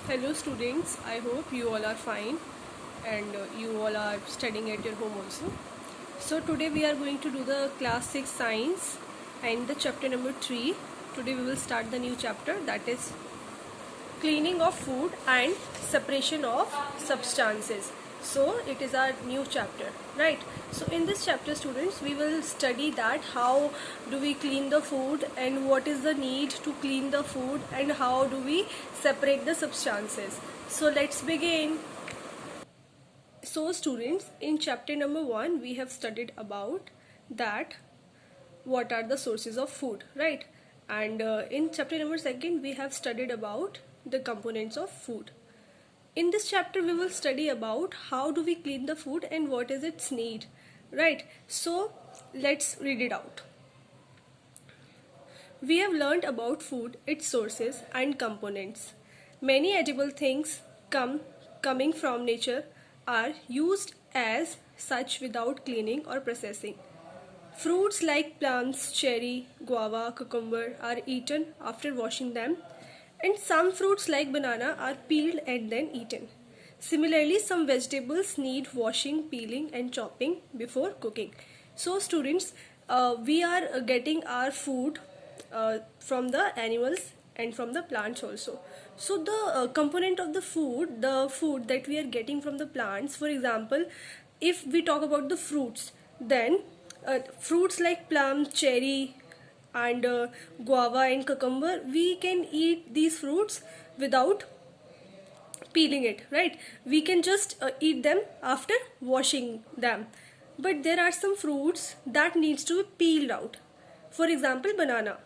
Hello students, I hope you all are fine and you all are studying at your home also. So today we are going to do the class 6 science and the chapter number 3. Today we will start the new chapter, that is cleaning of food and separation of substances. So it is our new chapter, right? So in this chapter students, we will study that how do we clean the food and what is the need to clean the food and how do we separate the substances. So let's begin. So students, in chapter number 1 we have studied about that what are the sources of food, right? And in chapter number 2 we have studied about the components of food. In this chapter we will study about how do we clean the food and what is its need, right? So let's read it out. We have learned about food, its sources and components. Many edible things coming from nature are used as such without cleaning or processing. Fruits like plums, cherry, guava, cucumber are eaten after washing them, and some fruits like banana are peeled and then eaten. Similarly, some vegetables need washing, peeling and chopping before cooking. So students, we are getting our food from the animals and from the plants also. So the component of the food that we are getting from the plants, for example, if we talk about the fruits, then fruits like plum, cherry and guava and cucumber, we can eat these fruits without peeling it, right? We can just eat them after washing them. But there are some fruits that needs to be peeled out, for example banana.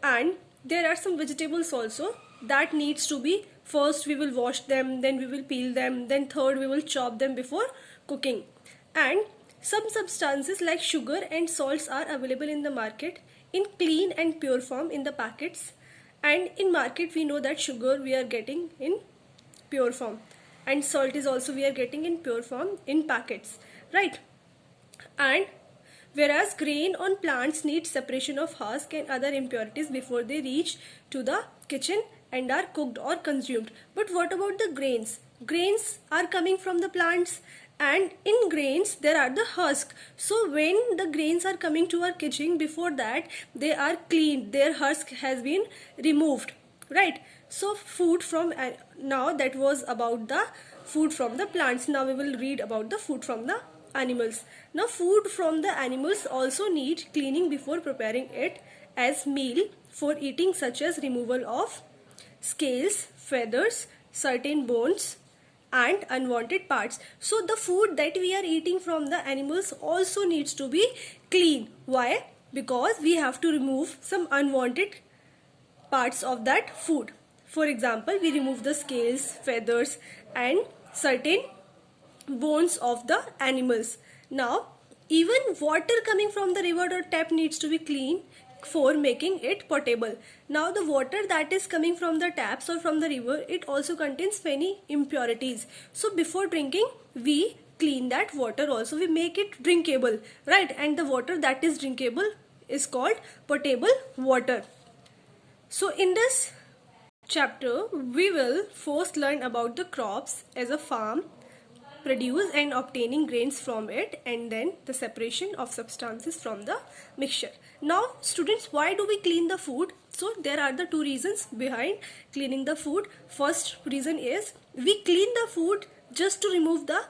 And there are some vegetables also that needs to be, first we will wash them, then we will peel them, then third we will chop them before cooking. And some substances like sugar and salts are available in the market in clean and pure form in the packets, and in market we know that sugar we are getting in pure form and salt is also we are getting in pure form in packets, right? And whereas grain on plants need separation of husk and other impurities before they reach to the kitchen and are cooked or consumed. But what about the grains? Grains are coming from the plants, and in grains there are the husk. So when the grains are coming to our kitchen, before that they are cleaned, their husk has been removed, right? So food from, now that was about the food from the plants. Now we will read about the food from the animals. Now food from the animals also need cleaning before preparing it as meal for eating, such as removal of scales, feathers, certain bones and unwanted parts. So the food that we are eating from the animals also needs to be clean. Why? Because we have to remove some unwanted parts of that food. For example, we remove the scales, feathers and certain bones of the animals. Now even water coming from the river or tap needs to be clean for making it potable. Now the water that is coming from the taps or from the river, it also contains many impurities. So before drinking we clean that water also, we make it drinkable, right? And the water that is drinkable is called potable water. So in this chapter we will first learn about the crops as a farm produce and obtaining grains from it, and then the separation of substances from the mixture. Now students, why do we clean the food? So there are the two reasons behind cleaning the food. First reason is we clean the food just to remove the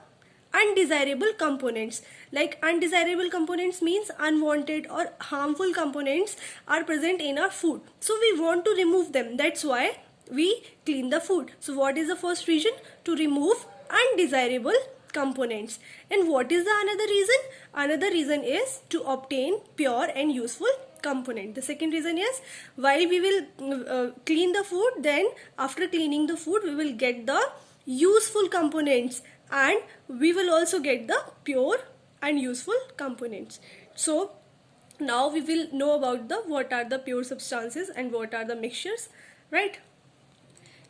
undesirable components. Like undesirable components means unwanted or harmful components are present in our food, so we want to remove them. That's why we clean the food. So what is the first reason? To remove undesirable components. And what is the another reason? Another reason is to obtain pure and useful component. The second reason is, while we will clean the food, then after cleaning the food we will get the useful components and we will also get the pure and useful components. So now we will know about the what are the pure substances and what are the mixtures, right?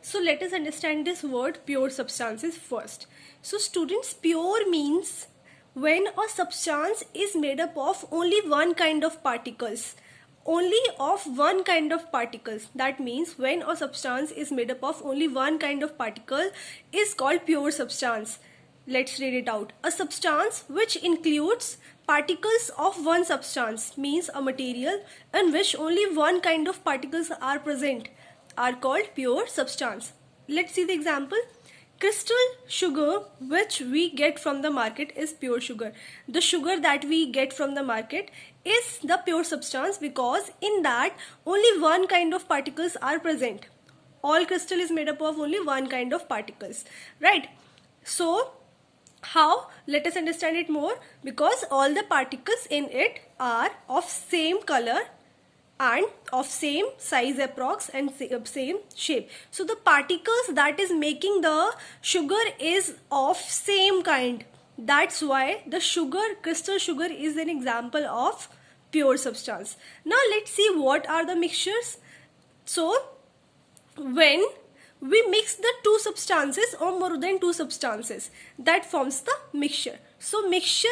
So let us understand this word pure substances first. So students, pure means when a substance is made up of only one kind of particles only of one kind of particles. That means when a substance is made up of only one kind of particle is called pure substance. Let's read it out. A substance which includes particles of one substance means a material in which only one kind of particles are present are called pure substance. Let's see the example. Crystal sugar which we get from the market is pure sugar. The sugar that we get from the market is the pure substance because in that only one kind of particles are present. All crystal is made up of only one kind of particles, right? So how? Let us understand it more. Because all the particles in it are of same color and of same size approx and same shape. So the particles that is making the sugar is of same kind. That's why the sugar, crystal sugar, is an example of pure substance. Now let's see what are the mixtures. So when we mix the two substances or more than two substances, that forms the mixture. So mixture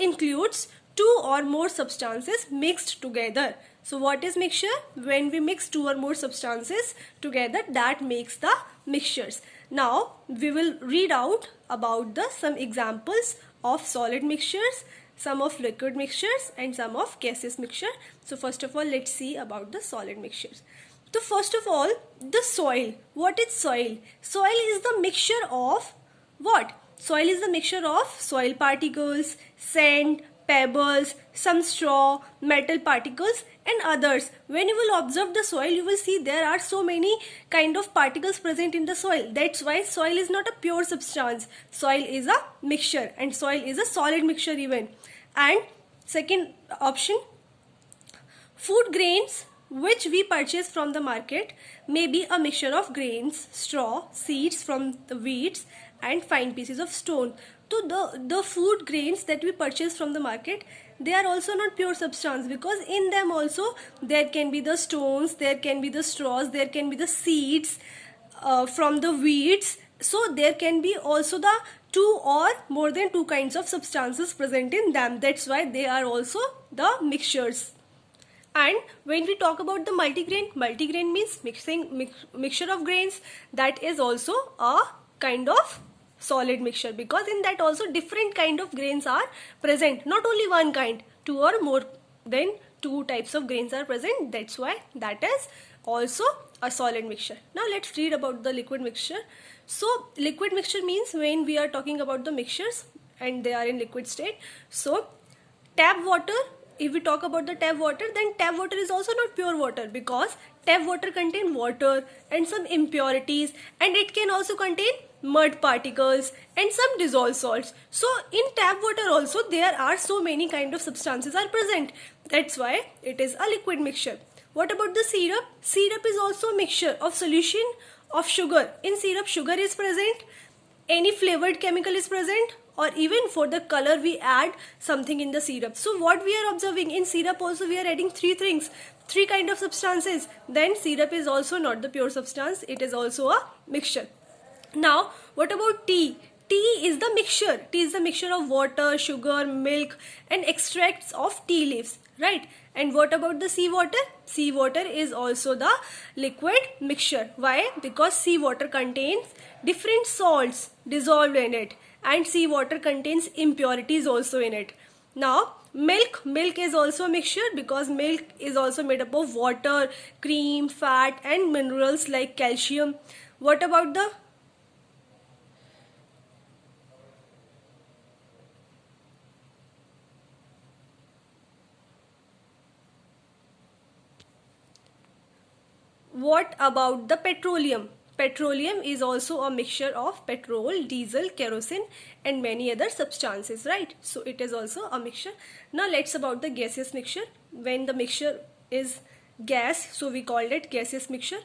includes two or more substances mixed together. So what is mixture? When we mix two or more substances together, that makes the mixtures. Now we will read out about some examples of solid mixtures, some of liquid mixtures and some of gaseous mixture. So first of all, let's see about the solid mixtures. So first of all, the soil. What is soil? Soil is the mixture of what? Soil is the mixture of soil particles, sand, pebbles, some straw, metal particles and others. When you will observe the soil, you will see there are so many kind of particles present in the soil. That's why soil is not a pure substance. Soil is a mixture and soil is a solid mixture even. And second option, food grains which we purchase from the market may be a mixture of grains, straw, seeds from the weeds and fine pieces of stone. So the food grains that we purchase from the market, they are also not pure substance because in them also there can be the stones, there can be the straws, there can be the seeds from the weeds. So there can be also the two or more than two kinds of substances present in them. That's why they are also the mixtures. And when we talk about the multigrain means mixture of grains. That is also a kind of solid mixture because in that also different kind of grains are present. Not only one kind, two or more than two types of grains are present. That's why that is also a solid mixture. Now let's read about the liquid mixture. So liquid mixture means when we are talking about the mixtures and they are in liquid state. So tap water. If we talk about the tap water, then tap water is also not pure water because tap water contain water and some impurities and it can also contain mud particles and some dissolved salts. So in tap water also there are so many kind of substances are present. That's why it is a liquid mixture. What about the syrup? Syrup is also a mixture of solution of sugar. In syrup, sugar is present, any flavored chemical is present, or even for the color we add something in the syrup. So what we are observing in syrup also we are adding three things, three kind of substances. Then syrup is also not the pure substance, it is also a mixture. Now what about tea? Tea is the mixture. Tea is the mixture of water, sugar, milk and extracts of tea leaves, right? And what about the seawater? Seawater is also the liquid mixture. Why? Because seawater contains different salts dissolved in it and seawater contains impurities also in it. Now milk is also a mixture because milk is also made up of water, cream, fat and minerals like calcium. What about the petroleum? Petroleum is also a mixture of petrol, diesel, kerosene and many other substances, right? So it is also a mixture. Now let's about the gaseous mixture. When the mixture is gas, so we called it gaseous mixture.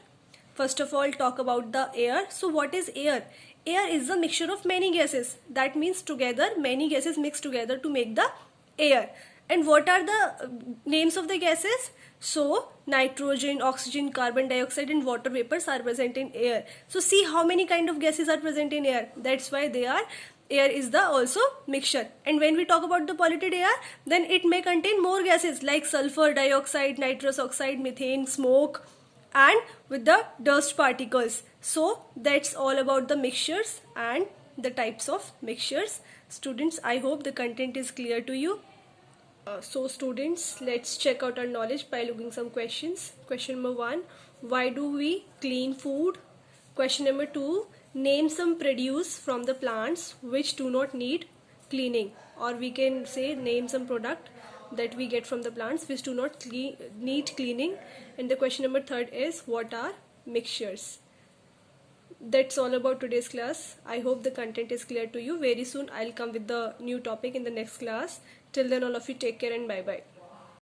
First of all, talk about the air. So what is air? Air is the mixture of many gases. That means together many gases mix together to make the air. And what are the names of the gases? So nitrogen, oxygen, carbon dioxide and water vapors are present in air. So see how many kind of gases are present in air. That's why they are air is the also mixture. And when we talk about the polluted air, then it may contain more gases like sulfur dioxide, nitrous oxide, methane, smoke, and with the dust particles. So that's all about the mixtures and the types of mixtures. Students, I hope the content is clear to you. So students, let's check out our knowledge by looking some questions. Question number 1, why do we clean food? Question number 2, name some produce from the plants which do not need cleaning, or we can say name some product that we get from the plants which do not need cleaning. And the question number 3 is, what are mixtures? That's all about today's class. I hope the content is clear to you. Very soon I'll come with the new topic in the next class. Till then, all of you take care and bye bye.